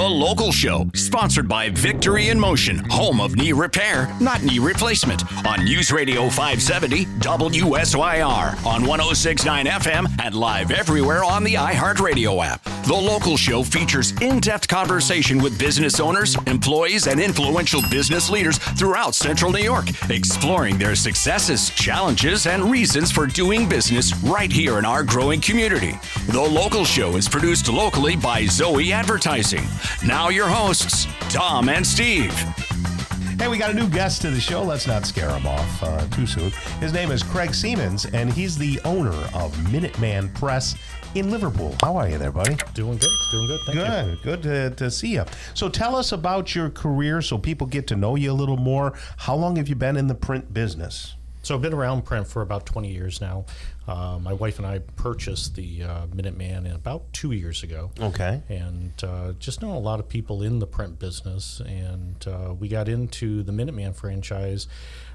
The Local Show, sponsored by Victory in Motion, home of knee repair, not knee replacement, on News Radio 570 WSYR, on 106.9 FM, and live everywhere on the iHeartRadio app. The Local Show features in-depth conversation with business owners, employees, and influential business leaders throughout Central New York, exploring their successes, challenges, and reasons for doing business right here in our growing community. The Local Show is produced locally by Zoe Advertising. Now your hosts, Tom and Steve. Hey, we got a new guest to the show. Let's not scare him off too soon. His name is Craig Semans, and he's the owner of Minuteman Press in Liverpool. How are you there, buddy? Doing good. Thank you. Good to see you. So tell us about your career so people get to know you a little more. How long have you been in the print business? So I've been around print for about 20 years now. My wife and I purchased the Minuteman about 2 years ago. Okay. And just know a lot of people in the print business. And we got into the Minuteman franchise,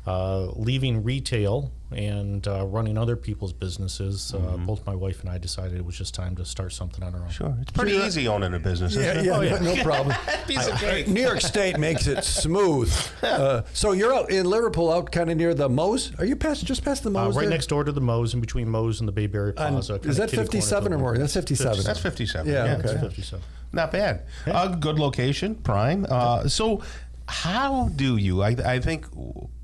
leaving retail and running other people's businesses. Both my wife and I decided it was just time to start something on our own. Sure. It's pretty easy owning a business, isn't it? No problem. Piece of cake. New York State makes it smooth. So you're out in Liverpool, out kind of near the Moe's. Are you just past the Moe's? Right there? next door to the Moe's, in between Moe's and the Bayberry Plaza. Is that 57 or more? That's 57. That's 57. Yeah, okay. That's 57. Not bad. Good location, prime. So how do you, I think,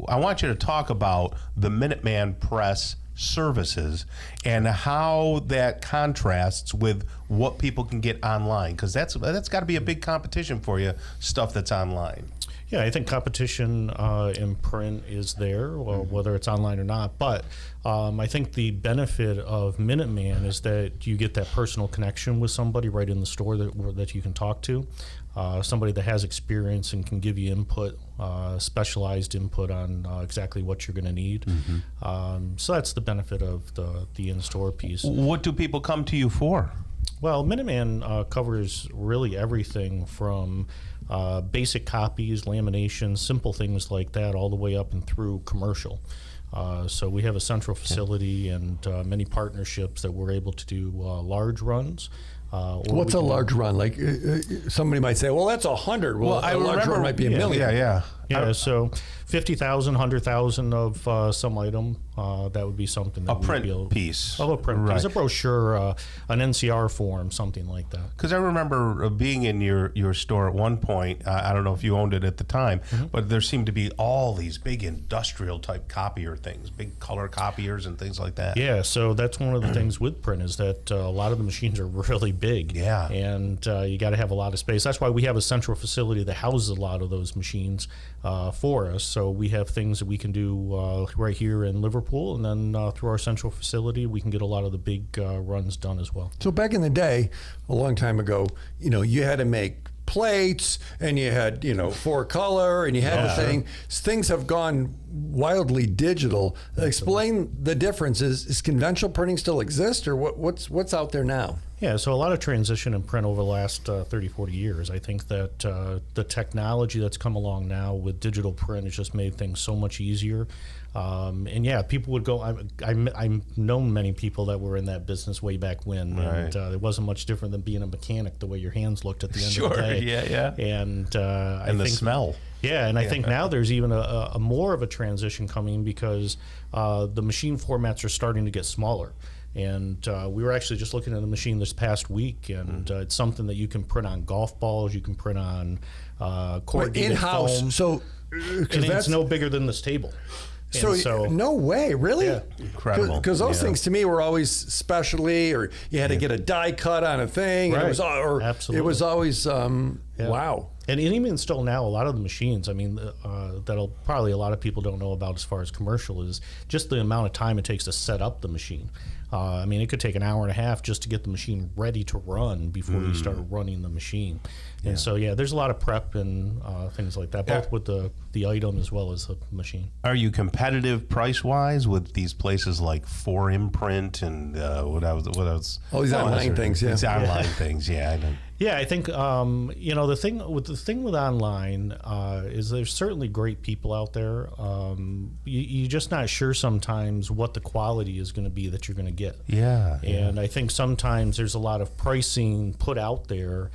I want you to talk about the Minuteman Press services and how that contrasts with what people can get online, because that's got to be a big competition for you, stuff that's online. Yeah, I think competition in print is there, whether it's online or not. But I think the benefit of Minuteman is that you get that personal connection with somebody right in the store that you can talk to, somebody that has experience and can give you input, specialized input on exactly what you're going to need. So that's the benefit of the in-store piece. What do people come to you for? Well, Minuteman covers really everything from basic copies, laminations, simple things like that, all the way up and through commercial. So we have a central facility and many partnerships that we're able to do large runs. What's a large run? Like somebody might say, well, that's 100. Well, a large run might be $1 million. Yeah, so 50,000, 100,000 of some item, that would be something that a print piece. Oh, a print piece, a brochure, an NCR form, something like that. Because I remember being in your store at one point. I don't know if you owned it at the time, but there seemed to be all these big industrial type copier things, big color copiers and things like that. Yeah, so that's one of the things with print is that a lot of the machines are really big. Yeah. And you got to have a lot of space. That's why we have a central facility that houses a lot of those machines for us. So we have things that we can do right here in Liverpool, and then through our central facility, we can get a lot of the big runs done as well. So back in the day, a long time ago, you had to make plates, and you had, 4-color, and you had the thing. Things have gone wildly digital. Explain the differences. Is conventional printing still exist, or what's out there now? Yeah, so a lot of transition in print over the last 30, 40 years. I think that the technology that's come along now with digital print has just made things so much easier. And yeah, people would go, I've known many people that were in that business way back when, and it wasn't much different than being a mechanic, the way your hands looked at the end of the day. Yeah. And I the think, smell. Yeah, and I think now there's even a more of a transition coming because the machine formats are starting to get smaller. And we were actually just looking at a machine this past week, and it's something that you can print on golf balls, you can print on corrugated in-house foam. So it's no bigger than this table. So no way, really? Yeah. Incredible. Because those things to me were always specialty, or you had to get a die cut on a thing. Right. Absolutely. It was always wow. And even still now, a lot of the machines, I mean, that'll probably a lot of people don't know about as far as commercial is just the amount of time it takes to set up the machine. I mean, it could take an hour and a half just to get the machine ready to run before you start running the machine. And so, there's a lot of prep and things like that, both with the item as well as the machine. Are you competitive price-wise with these places like 4Imprint and what else? All these online things, These online things, I know. Yeah, I think the thing with online is there's certainly great people out there. You're just not sure sometimes what the quality is going to be that you're going to get. Yeah. And I think sometimes there's a lot of pricing put out there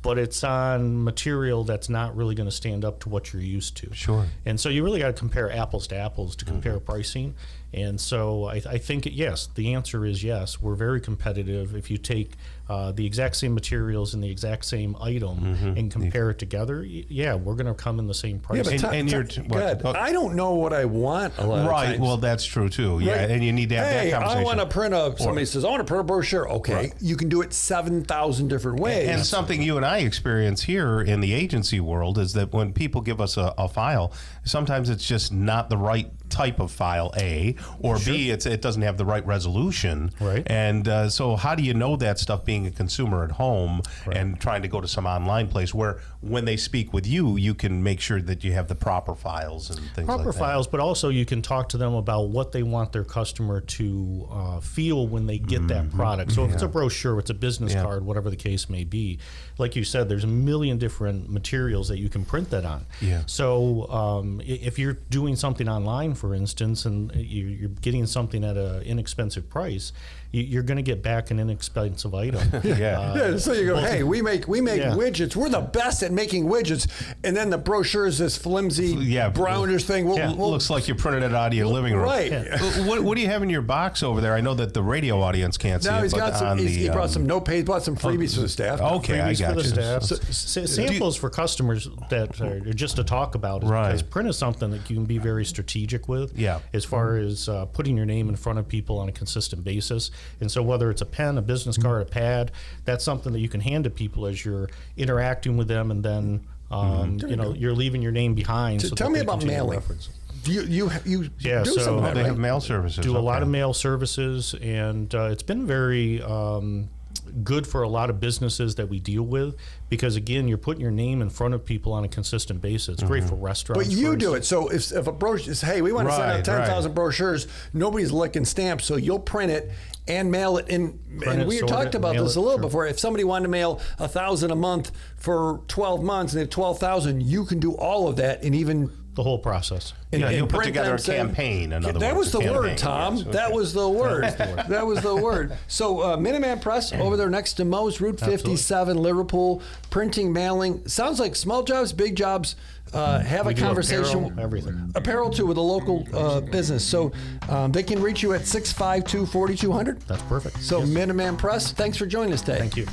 but it's on material that's not really going to stand up to what you're used to. Sure. And so you really got to compare apples to apples to compare pricing. And so I think, yes, the answer is yes. We're very competitive. If you take the exact same materials and the exact same item and compare it together, yeah, we're going to come in the same price. Yeah, but you're I don't know what I want a lot of times. Well, that's true too. Yeah, Right. and you need to have that conversation. I want to print somebody says, I want to print a brochure. Okay, Right. you can do it 7,000 different ways. And something you and I experience here in the agency world is that when people give us a file, sometimes it's just not the right type of file, A, or B, it doesn't have the right resolution. Right. And so how do you know that stuff being a consumer at home and trying to go to some online place where when they speak with you, you can make sure that you have the proper files and things like that. Proper files, but also you can talk to them about what they want their customer to feel when they get that product. So if it's a brochure, it's a business card, whatever the case may be. Like you said, there's a million different materials that you can print that on. Yeah. So if you're doing something online, for instance, and you're getting something at an inexpensive price, you're going to get back an inexpensive item. Yeah, so you go, hey, we make widgets. We're the best at making widgets. And then the brochure is this flimsy brownish thing. Looks like you printed it out of your living room. Right. Yeah. What do you have in your box over there? I know that the radio audience can't see it. He brought some notepads, he brought some freebies for the staff. Okay, I got for the you. staff. Samples for customers that are just to talk about. Because print is something that you can be very strategic with. Yeah. As far as putting your name in front of people on a consistent basis. And so whether it's a pen, a business card, a pad, that's something that you can hand to people as you're interacting with them, and then you're leaving your name behind. So tell me about mailing. You do some of that, they have mail services. Do a lot of mail services, and it's been very good for a lot of businesses that we deal with, because again, you're putting your name in front of people on a consistent basis. It's great for restaurants. But you do it. So if a brochure is, hey, we want to send out 10,000 brochures, nobody's licking stamps, so you'll print it and mail it. And we talked about this a little before. If somebody wanted to mail 1,000 a month for 12 months and they have 12,000, you can do all of that, and even the whole process. You'll put together a campaign. That was the word, Tom. Yes, okay. That was the word. That was the word. So Minuteman Press over there next to Moe's, Route 57, Liverpool, printing, mailing. Sounds like small jobs, big jobs. Have a conversation. Apparel, everything. Apparel too, with a local business. So they can reach you at 652-4200. That's perfect. So Minuteman Press, thanks for joining us today. Thank you.